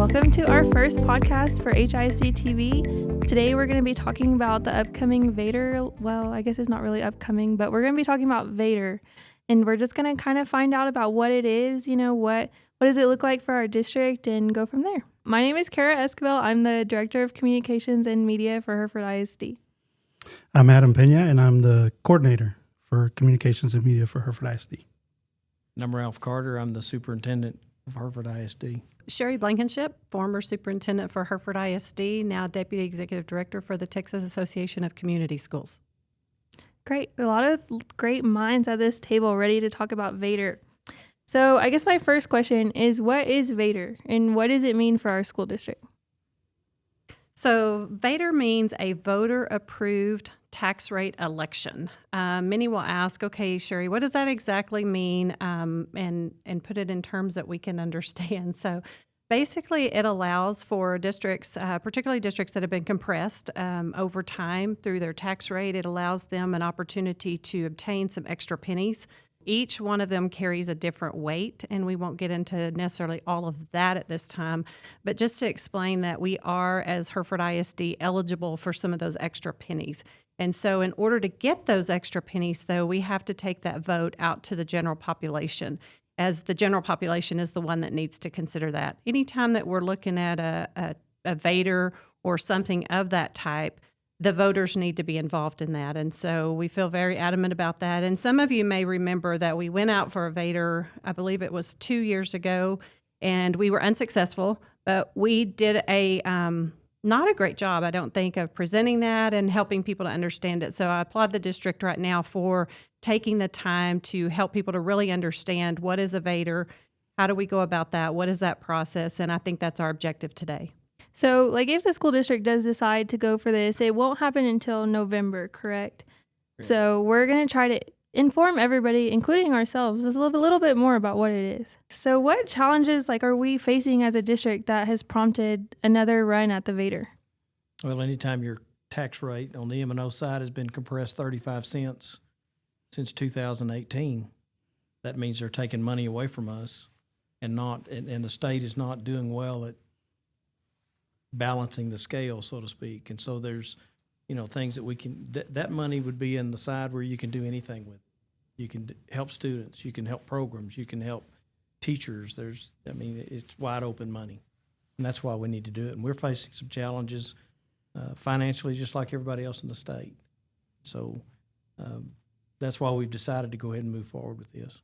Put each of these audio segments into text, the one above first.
Welcome to our first podcast for HISD TV. Today we're going to be talking about the upcoming VATRE. Well, I guess it's not really upcoming, but we're going to be talking about VATRE. And we're just going to kind of find out about what it is, what does it look like for our district, and go from there. My name is Kara Esquivel. I'm the Director of Communications and Media for Hereford ISD. I'm Adam Pena, and I'm the Coordinator for Communications and Media for Hereford ISD. And I'm Ralph Carter. I'm the Superintendent of Hereford ISD. Sherry Blankenship, former Superintendent for Hereford ISD, now Deputy Executive Director for the Texas Association of Community Schools. Great. A lot of great minds at this table ready to talk about VATRE. So I guess my first question is, what is VATRE and what does it mean for our school district? So VATRE means a voter-approved tax rate election. Many will ask, okay, Sherry, what does that exactly mean? And put it in terms that we can understand. So basically, it allows for districts, particularly districts that have been compressed over time through their tax rate, it allows them an opportunity to obtain some extra pennies. Each one of them carries a different weight, and we won't get into necessarily all of that at this time. But just to explain that we are, as Hereford ISD, eligible for some of those extra pennies. And so in order to get those extra pennies, though, we have to take that vote out to the general population, as the general population is the one that needs to consider that. Anytime that we're looking at a VATRE or something of that type, the voters need to be involved in that. And so we feel very adamant about that. And some of you may remember that we went out for a VATRE, I believe it was 2 years ago, and we were unsuccessful, but we did not a great job, I don't think, of presenting that and helping people to understand it. So I applaud the district right now for taking the time to help people to really understand what is a VATRE, how do we go about that, what is that process, and I think that's our objective today. So, if the school district does decide to go for this, it won't happen until November, correct? So we're going to try to inform everybody, including ourselves, just a little bit more about what it is. So what challenges are we facing as a district that has prompted another run at the VATRE? Well, anytime your tax rate on the M&O side has been compressed 35 cents since 2018, that means they're taking money away from us, and the state is not doing well at balancing the scale, so to speak. And so there's, things that we can, that money would be in the side where you can do anything with. You can help students, you can help programs, you can help teachers. It's wide open money. And that's why we need to do it. And we're facing some challenges financially, just like everybody else in the state. So that's why we've decided to go ahead and move forward with this.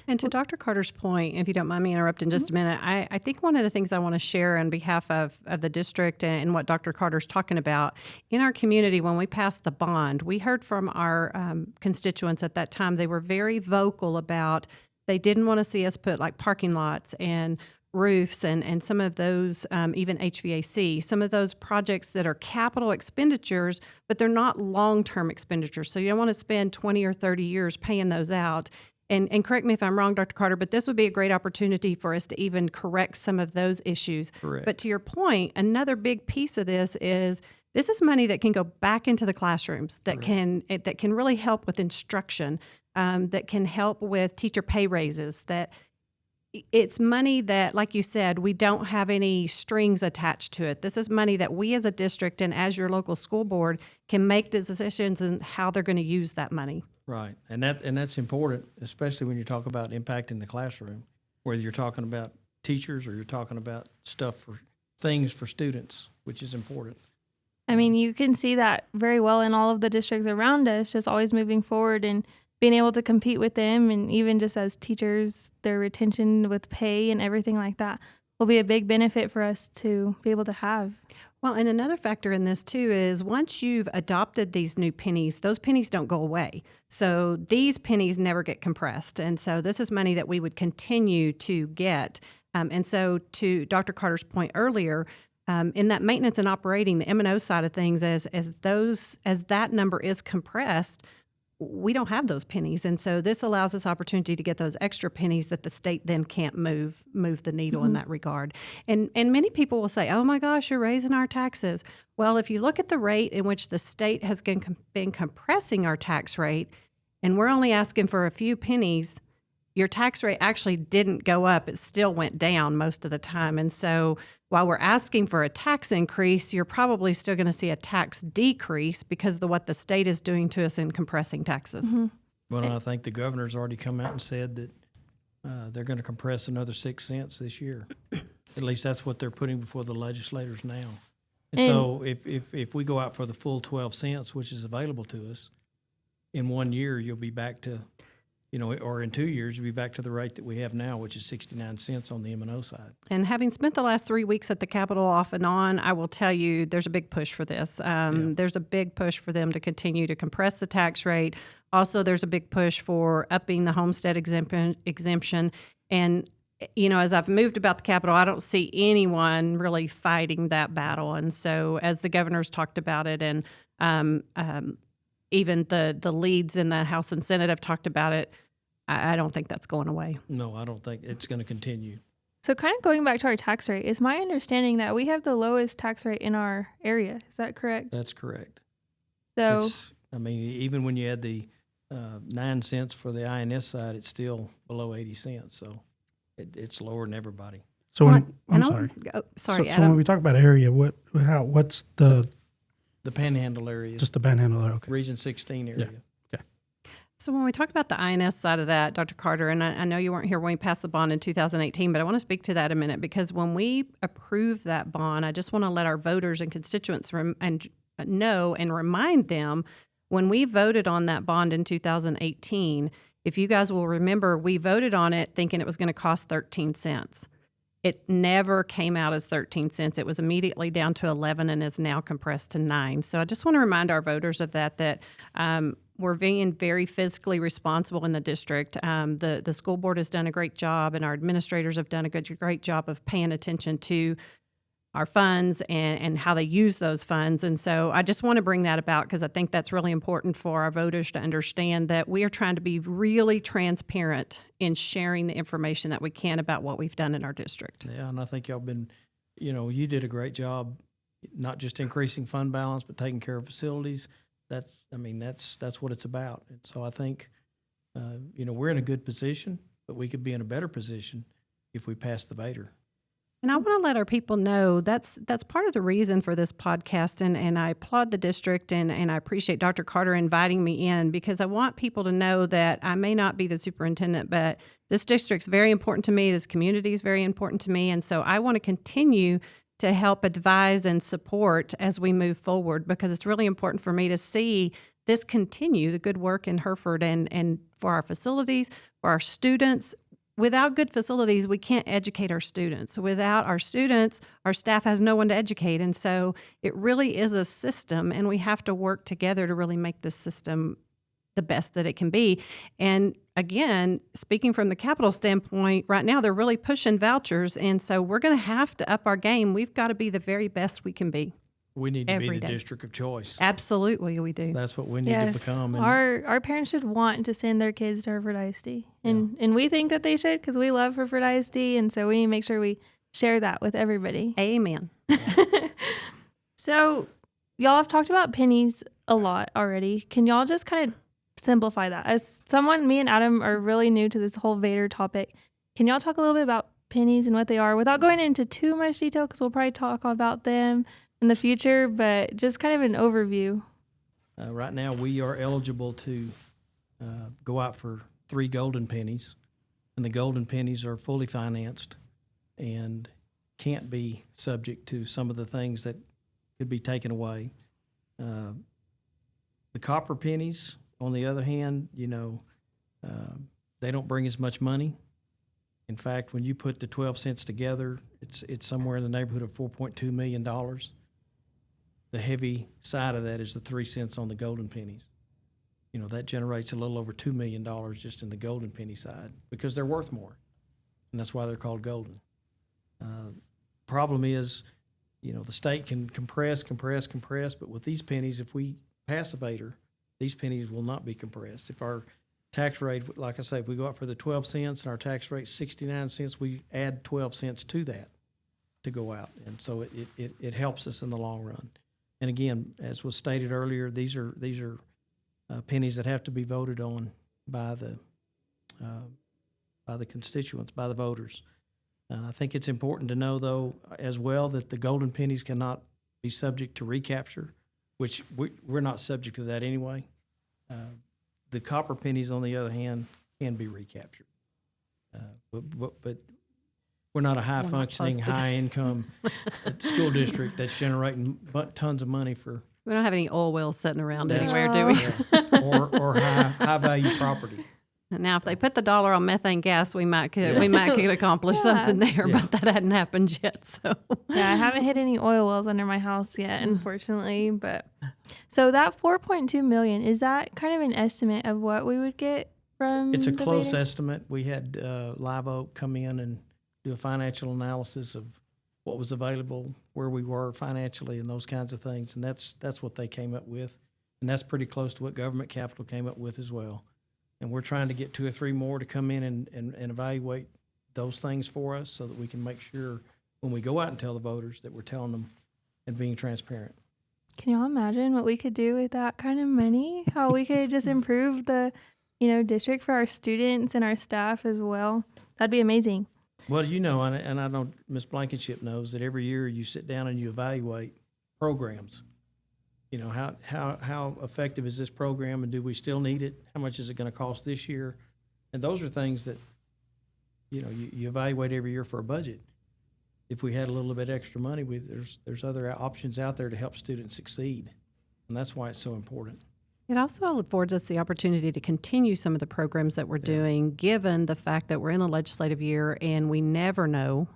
And to Dr. Carter's point, if you don't mind me interrupting just a minute, I think one of the things I want to share on behalf of the district and what Dr. Carter's talking about, in our community, when we passed the bond, we heard from our constituents at that time. They were very vocal about they didn't want to see us put parking lots and roofs and some of those, even HVAC, some of those projects that are capital expenditures, but they're not long-term expenditures. So you don't want to spend 20 or 30 years paying those out. And correct me if I'm wrong, Dr. Carter, but this would be a great opportunity for us to even correct some of those issues. Correct. But to your point, another big piece of this is money that can go back into the classrooms, that can really help with instruction, that can help with teacher pay raises, that it's money that, like you said, we don't have any strings attached to it. This is money that we as a district and as your local school board can make decisions on how they're going to use that money. Right, and that's important, especially when you talk about impacting the classroom, whether you're talking about teachers or you're talking about things for students, which is important. You can see that very well in all of the districts around us, just always moving forward and being able to compete with them, and even just as teachers, their retention with pay and everything like that will be a big benefit for us to be able to have. Well, and another factor in this, too, is once you've adopted these new pennies, those pennies don't go away. So these pennies never get compressed. And so this is money that we would continue to get. And so to Dr. Carter's point earlier, in that maintenance and operating, the M&O side of things, as that number is compressed, we don't have those pennies. And so this allows us opportunity to get those extra pennies that the state then can't move the needle in that regard. And many people will say, oh my gosh, you're raising our taxes. Well, if you look at the rate in which the state has been compressing our tax rate, and we're only asking for a few pennies, your tax rate actually didn't go up. It still went down most of the time. And so while we're asking for a tax increase, you're probably still going to see a tax decrease because of what the state is doing to us in compressing taxes. Well, I think the governor's already come out and said that they're going to compress another 6 cents this year. At least that's what they're putting before the legislators now. And so if we go out for the full 12 cents, which is available to us, in 1 year you'll be back to, or in 2 years you'll be back to the rate that we have now, which is 69 cents on the M&O side. And having spent the last 3 weeks at the Capitol off and on, I will tell you there's a big push for this. There's a big push for them to continue to compress the tax rate. Also, there's a big push for upping the homestead exemption. And as I've moved about the Capitol, I don't see anyone really fighting that battle. And so as the governor's talked about it, and even the leads in the House and Senate have talked about it, I don't think that's going away. No, I don't think it's going to continue. So kind of going back to our tax rate, is my understanding that we have the lowest tax rate in our area. Is that correct? That's correct. So, even when you add the 9 cents for the INS side, it's still below 80 cents. So it's lower than everybody. So I'm sorry. Sorry, So Adam. when we talk about area, what's the Panhandle area, just the Panhandle area? Okay. Region 16 area. So when we talk about the INS side of that, Dr. Carter, and I know you weren't here when we passed the bond in 2018, but I want to speak to that a minute because when we approved that bond, I just want to let our voters and constituents know and remind them when we voted on that bond in 2018, if you guys will remember, we voted on it thinking it was going to cost 13 cents. It never came out as 13 cents. It was immediately down to 11 and is now compressed to 9. So I just want to remind our voters of that we're being very fiscally responsible in the district. The school board has done a great job, and our administrators have done a great job of paying attention to our funds and how they use those funds. And so I just want to bring that about because I think that's really important for our voters to understand that we are trying to be really transparent in sharing the information that we can about what we've done in our district. Yeah, and I think y'all been, you did a great job, not just increasing fund balance, but taking care of facilities. That's what it's about. And so I think, we're in a good position, but we could be in a better position if we pass the VATRE. And I want to let our people know that's part of the reason for this podcast. And I applaud the district and I appreciate Dr. Carter inviting me in because I want people to know that I may not be the superintendent, but this district's very important to me. This community is very important to me. And so I want to continue to help advise and support as we move forward because it's really important for me to see this continue, the good work in Hereford and for our facilities, for our students. Without good facilities, we can't educate our students. Without our students, our staff has no one to educate. And so it really is a system, and we have to work together to really make this system the best that it can be. And again, speaking from the Capitol standpoint, right now they're really pushing vouchers. And so we're going to have to up our game. We've got to be the very best we can be. We need to be the day. district of choice. Absolutely, we do. That's what we need to become. And our parents should want to send their kids to Hereford ISD. And we think that they should because we love Hereford ISD. And so we need to make sure we share that with everybody. Amen. So y'all have talked about pennies a lot already. Can y'all just kind of simplify that? As someone, me and Adam are really new to this whole VATRE topic. Can y'all talk a little bit about pennies and what they are without going into too much detail because we'll probably talk about them in the future, but just kind of an overview. Right now, we are eligible to go out for 3 golden pennies, and the golden pennies are fully financed and can't be subject to some of the things that could be taken away. The copper pennies, on the other hand, they don't bring as much money. In fact, when you put the 12 cents together, it's somewhere in the neighborhood of $4.2 million. The heavy side of that is the 3 cents on the golden pennies. That generates a little over $2 million just in the golden penny side because they're worth more, and that's why they're called golden. Problem is, the state can compress, but with these pennies, if we pass a VATRE, these pennies will not be compressed. If our tax rate, like I say, if we go out for the 12 cents and our tax rate is 69 cents, we add 12 cents to that to go out, and so it helps us in the long run. And again, as was stated earlier, these are pennies that have to be voted on by the by the constituents, by the voters. I think it's important to know, though, as well, that the golden pennies cannot be subject to recapture, which we're not subject to that anyway. The copper pennies, on the other hand, can be recaptured. But we're not a high-functioning, high-income school district that's generating tons of money for. We don't have any oil wells sitting around That's anywhere, do we? Yeah. or high-value property. Now, if they put the dollar on methane gas, we might could accomplish something there, but that hadn't happened yet. So Yeah, I haven't hit any oil wells under my house yet, unfortunately. But so that 4.2 million, is that kind of an estimate of what we would get from? It's a the close VATRE? estimate. We had Live Oak come in and do a financial analysis of what was available, where we were financially, and those kinds of things. And that's what they came up with, and that's pretty close to what Government Capital came up with as well. And we're trying to get 2 or 3 more to come in and evaluate those things for us, so that we can make sure when we go out and tell the voters that we're telling them and being transparent. Can y'all imagine what we could do with that kind of money? How we could just improve the, district for our students and our staff as well. That'd be amazing. Well, and I know Ms. Blankenship knows that every year you sit down and you evaluate programs. How effective is this program, and do we still need it? How much is it going to cost this year? And those are things that, you evaluate every year for a budget. If we had a little bit extra money, there's other options out there to help students succeed. And that's why it's so important. it also affords us the opportunity to continue some of the programs that we're doing, given the fact that we're in a legislative year and we never know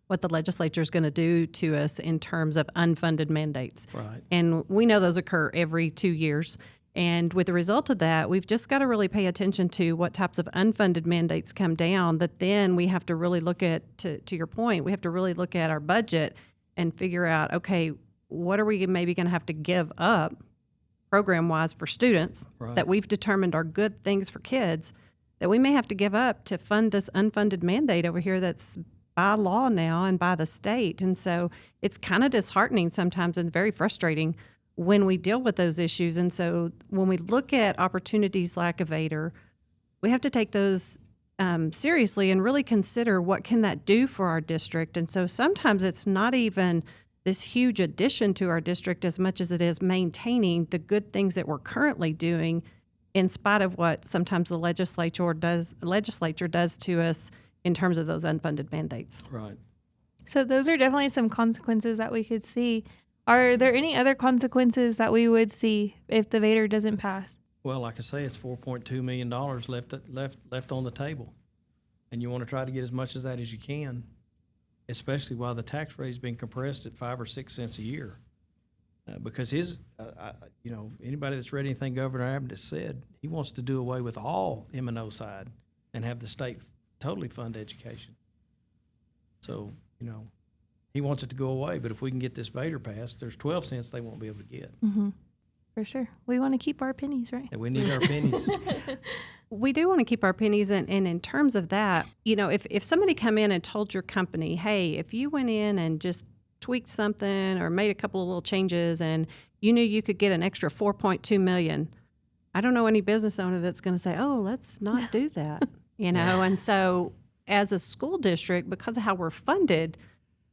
what the legislature is going to do to us in terms of unfunded mandates. Right. And we know those occur every 2 years. And with the result of that, we've just got to really pay attention to what types of unfunded mandates come down, that then we have to really look at, to your point, we have to really look at our budget and figure out, okay, what are we maybe going to have to give up program-wise for students that we've determined are good things for kids that we may have to give up to fund this unfunded mandate over here that's by law now and by the state. And so it's kind of disheartening sometimes and very frustrating when we deal with those issues. And so when we look at opportunities like a VATRE, we have to take those seriously and really consider what can that do for our district. And so sometimes it's not even this huge addition to our district as much as it is maintaining the good things that we're currently doing in spite of what sometimes the legislature does to us in terms of those unfunded mandates. Right. So those are definitely some consequences that we could see. Are there any other consequences that we would see if the VATRE doesn't pass? Well, like I say, it's $4.2 million left on the table. And you want to try to get as much of that as you can, especially while the tax rate is being compressed at 5 or 6 cents a year. Because anybody that's read anything Governor Abbott has said, he wants to do away with all M&O side and have the state totally fund education. So, he wants it to go away. But if we can get this VATRE passed, there's 12 cents they won't be able to get. Mm-hmm. For sure. We want to keep our pennies, right? And we need our pennies. We do want to keep our pennies, and in terms of that, if somebody come in and told your company, hey, if you went in and just tweaked something or made a couple of little changes and you knew you could get an extra $4.2 million, I don't know any business owner that's going to say, oh, let's not do that, And so as a school district, because of how we're funded,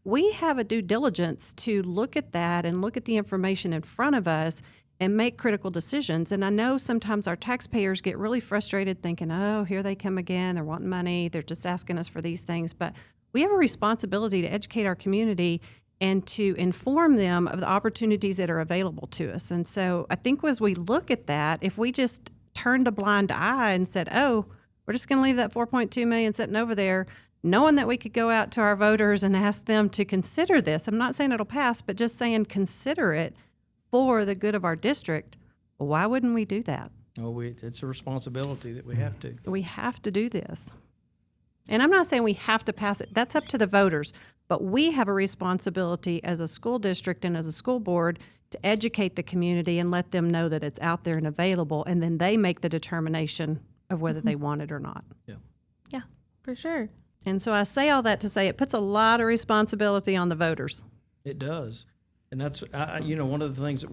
we have a due diligence to look at that and look at the information in front of us and make critical decisions. And I know sometimes our taxpayers get really frustrated thinking, oh, here they come again. They're wanting money. They're just asking us for these things. But we have a responsibility to educate our community and to inform them of the opportunities that are available to us. And so I think as we look at that, if we just turned a blind eye and said, oh, we're just going to leave that $4.2 million sitting over there, knowing that we could go out to our voters and ask them to consider this. I'm not saying it'll pass, but just saying consider it for the good of our district. Well, why wouldn't we do that? Oh, it's a responsibility that we have to. We have to do this. And I'm not saying we have to pass it. That's up to the voters. But we have a responsibility as a school district and as a school board to educate the community and let them know that it's out there and available, and then they make the determination of whether they want it or not. Yeah, for sure. And so I say all that to say it puts a lot of responsibility on the voters. It does. And that's, one of the things that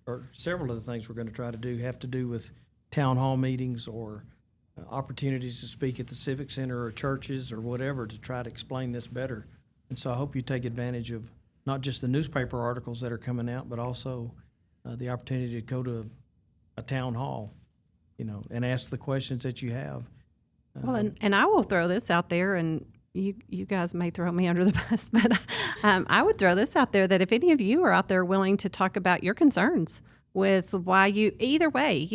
or several of the things we're going to try to do have to do with town hall meetings or opportunities to speak at the Civic Center or churches or whatever to try to explain this better. And so I hope you take advantage of not just the newspaper articles that are coming out, but also the opportunity to go to a town hall, and ask the questions that you have. Well, and I will throw this out there, and you guys may throw me under the bus, but I would throw this out there that if any of you are out there willing to talk about your concerns with why you, either way,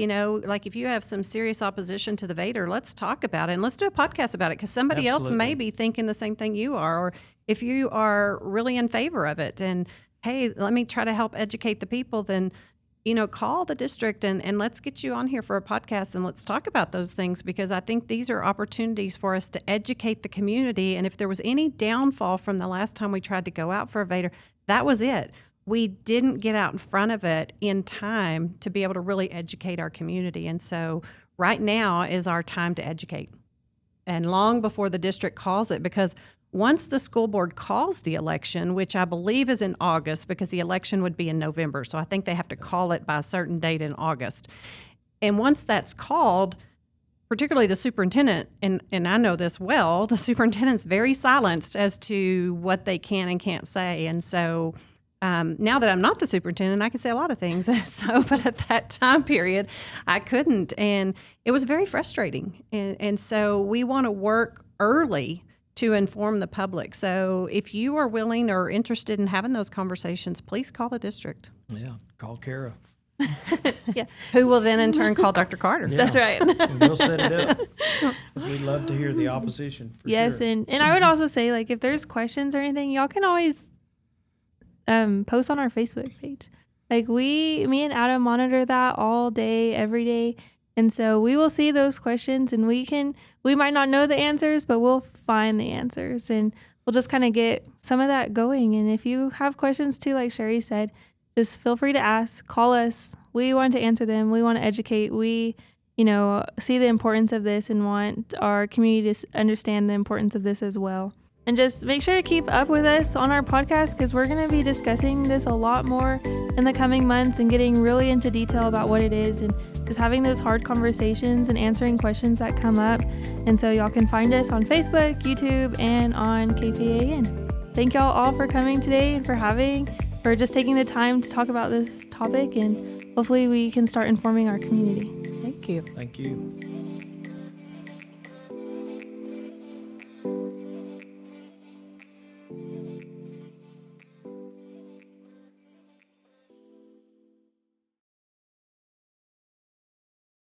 like if you have some serious opposition to the VATRE, let's talk about it and let's do a podcast about it, because somebody else may be thinking the same thing you are, or if you are really in favor of it and, hey, let me try to help educate the people, then call the district and let's get you on here for a podcast and let's talk about those things, because I think these are opportunities for us to educate the community. And if there was any downfall from the last time we tried to go out for a VATRE, that was it. We didn't get out in front of it in time to be able to really educate our community. And so right now is our time to educate. And long before the district calls it, because once the school board calls the election, which I believe is in August, because the election would be in November, so I think they have to call it by a certain date in August. And once that's called, particularly the superintendent, and I know this well, the superintendent's very silenced as to what they can and can't say. And so now that I'm not the superintendent, I can say a lot of things. But at that time period, I couldn't. And it was very frustrating. And so we want to work early to inform the public. So if you are willing or interested in having those conversations, please call the district. Yeah, call Kara. Yeah. Who will then in turn call Dr. Carter. Yeah. That's right. And we'll set it up. 'Cause we'd love to hear the opposition. For Yes, sure. and I would also say, like, if there's questions or anything, y'all can always post on our Facebook page. Like, me and Adam monitor that all day, every day. And so we will see those questions, and we might not know the answers, but we'll find the answers, and we'll just kind of get some of that going. And if you have questions too, like Sherry said, just feel free to ask, call us. We want to answer them. We want to educate. We, see the importance of this and want our community to understand the importance of this as well. And just make sure to keep up with us on our podcast, because we're going to be discussing this a lot more in the coming months and getting really into detail about what it is and just having those hard conversations and answering questions that come up. And so y'all can find us on Facebook, YouTube, and on KPAN. Thank y'all all for coming today and for just taking the time to talk about this topic, and hopefully we can start informing our community. Thank you. Thank you.